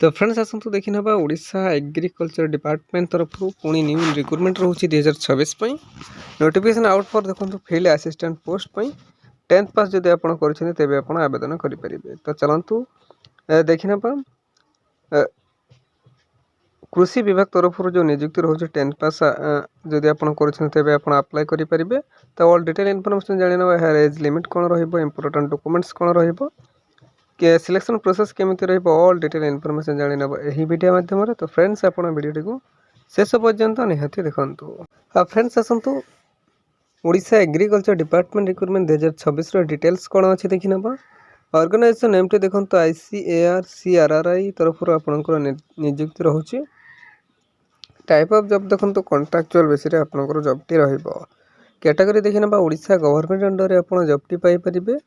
तो फ्रेंड्स आसतु देखी ना ओडिशा एग्रीकल्चर डिपार्टमेंट तरफ पुणी न्यू रिक्रुटमेंट रोचे 2026 नोटिफिकेशन आउट फॉर देखो फील्ड असिस्टेंट पोस्ट 10th पास जब आप तेज आप आवेदन करेंगे। तो चलतु देखना कृषि विभाग तरफ जो नियुक्ति रोचे 10th पास जदि आप अप्लाई करेंगे। तो ऑल डिटेल इनफॉरमेशन जाना यार एज लिमिट कौन रॉर्टेंट डॉक्यूमेंट्स कौन रहा कि सिलेक्शन प्रोसेस केमिति रहिबो ऑल डिटेल इनफॉरमेशन जानि नबो एही वीडियो माध्यम रे। तो फ्रेंड्स आपण वीडियो को शेष पर्यंत निहाती देखंतु। फ्रेंड्स आसंतु ओडिशा एग्रीकल्चर डिपार्टमेंट रिक्रुटमेंट 2026 रो डिटेल्स कोन अछि देखि नबा। ऑर्गेनाइजेशन नेम टे देखंतु ICAR तरफ रो आपनकर नियुक्ति रहउची। टाइप ऑफ जॉब देखंतु कॉन्ट्रैक्चुअल बेसिस रे आपनकर जॉब टी रहिबो। कैटेगरी देखि नबा ओडिशा गवर्नमेंट अंडर रे आपण जॉब टी पाई परिबे।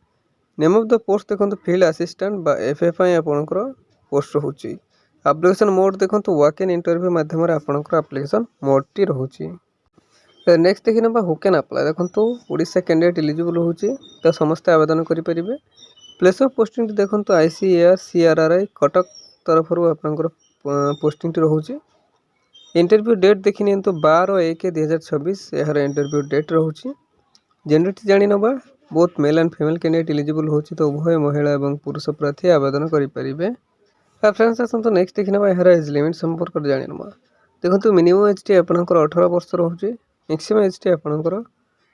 नेम ऑफ द पोस्ट देखो फील्ड असिस्टेंट बा FFI आपनकर पोस्ट रोचे। एप्लिकेशन मोड देखो वॉक इन इंटरव्यू माध्यम आपनकर एप्लिकेशन मोड टी रोचे। नेक्स्ट देखि ना हु कैन अप्लाई देखो ओडिशा कैंडिडेट एलिजिबल होची। तो समस्त आवेदन करि परिबे। प्लेस ऑफ पोस्टिंग देखो ICAR कटक तरफ आपनकर पोस्टिंग टी रोचे। इंटरव्यू डेट देखि नियंतु 12/1/2026 यार इंटरव्यू डेट रोचे। जेंडर जानि नबा both male and female candidate eligible होची। तो उभय महिला एवं पुरुष प्रार्थी आवेदन करेंगे। फ्रेंड्स आसतु नेक्स्ट देखना यार एज लिमिट संपर्क जाना देखो मिनिमम एज टी आपंकर 18 वर्ष रोचे। मैक्सिमम एज टी आपंकर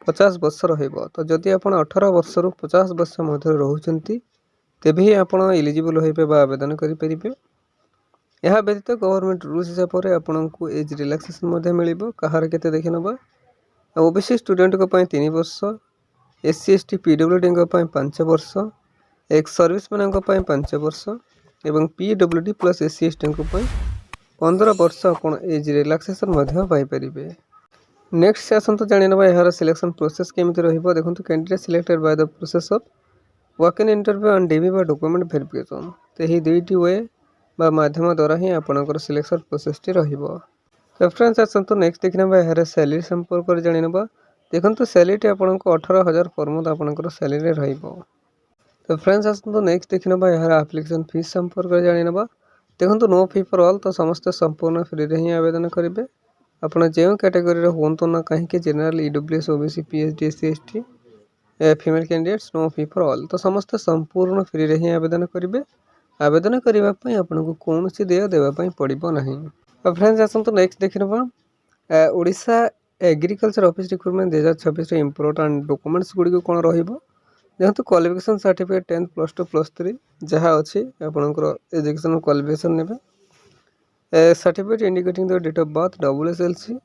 50 वर्ष रहिबो। तो जदि आप 18 वर्ष रु 50 वर्ष मध्य रोचंती तेबे ही आप एलिजिबल होइबे बा आवेदन करेंगे। यह व्यतीत गवर्नमेंट रूल्स हिसाब से आपको एज रिलैक्सेशन मध्य मिलिबो। कहार केते देखि नबा ओबीसी स्टूडेंट को 3 वर्ष, SC ST PWD 5 वर्ष, एक्स सर्विस मैन 5 वर्ष एवं PWD प्लस SC ST 15 वर्ष आप एज रिलैक्सेशन पाइपर। नेक्स्ट आसतु जाना यार सिलेक्शन प्रोसेस केमिति रहिबो। देखो candidate selected by the process of walk in interview and DV बा डॉक्यूमेंट वेरिफिकेशन। तो यही दुईटी वे बा माध्यम द्वारा ही आपनकर सिलेक्शन प्रोसेस टी रहिबो। तो फ्रेंड्स आसतु नेक्स्ट देखना यार सैलरी संपर्क जाना देखो सैलरी आपको 18,000 पर मंथ आपनकर सैलरी रहिबो। तो फ्रेंड्स आसतु नेक्स्ट देखना यार एप्लिकेशन फीस संपर्क जाना देखो नो फी फॉर ऑल। तो समस्त संपूर्ण फ्री रे ही आवेदन करेंगे। आपड़ जो कैटेगरी हूँ ना कहीं general EWS OBC PhD SC ST female candidates no fee for all. तो समस्त संपूर्ण फ्री रे ही आवेदन करेंगे। आवेदन करने आपको कौन सी देय देवाई पड़ो ना। तो फ्रेंड्स आसतु नेक्स्ट देखना Odisha agriculture office recruitment 2026 important documents Gudi कौन रही क्वालिफिकेशन सर्टिफिकेट 10th +2 +3 जहाँ अच्छी आपंकर एजुकेशनल क्वालिफिकेशन ने certificate indicating the date of birth WSLC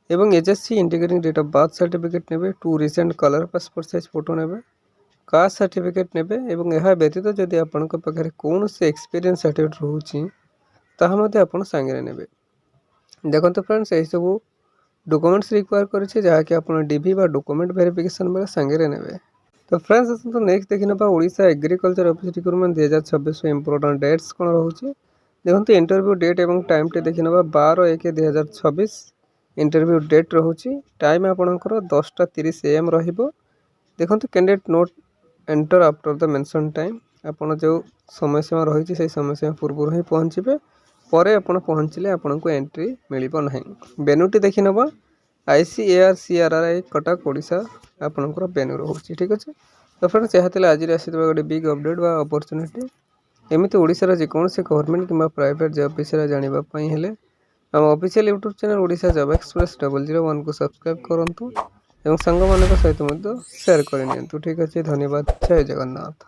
एवं HSC indicating date of birth certificate ने 2 recent colour passport size photo ने कास्ट सर्टिफिकेट ने यह व्यतीत जदि आपण पाखे कौन से एक्सपीरियंस सर्टिफिकेट रोचे ताहा आप सांगे ने। देखो फ्रेंड्स यही सब डॉक्यूमेंट्स रिक्वायर करें जहाँकि आप DV बा डॉक्यूमेंट वेरिफिकेशन बेले सांगे ने। तो फ्रेंड्स आसतु नेक्स्ट देखना Odisha agriculture office recruitment 2026 important dates कौन रोचे। देखो इंटरव्यू डेट एवं टाइम टे देखना 12/1/2026 इंटरव्यू डेट रोचे। टाइम आपंकर 10:30 AM रहिबो। देखो candidate note enter after the mention time आपन जो समय सीमा रही से समय सीमा पूर्व ही पहुँचे पर आप पहुँचले आपको एंट्री मिलिबो नहीं। बेनुटी देखि नबा ICAR कटक ओडिशा आपनकर बेनु रोचे। ठीक अच्छे। तो फ्रेंड्स यह आज गोटे बिग अपडेट बा अपॉर्चुनिटी एमती ओडिशार जेकोसी गवर्नमेंट कि प्राइवेट जॉब विषय जानापी हेले आम official YouTube channel Odisha job express 001 को सब्सक्राइब करूँ और सांग मान सहित शेयर करनी। ठीक अच्छे। धन्यवाद। जय जगन्नाथ।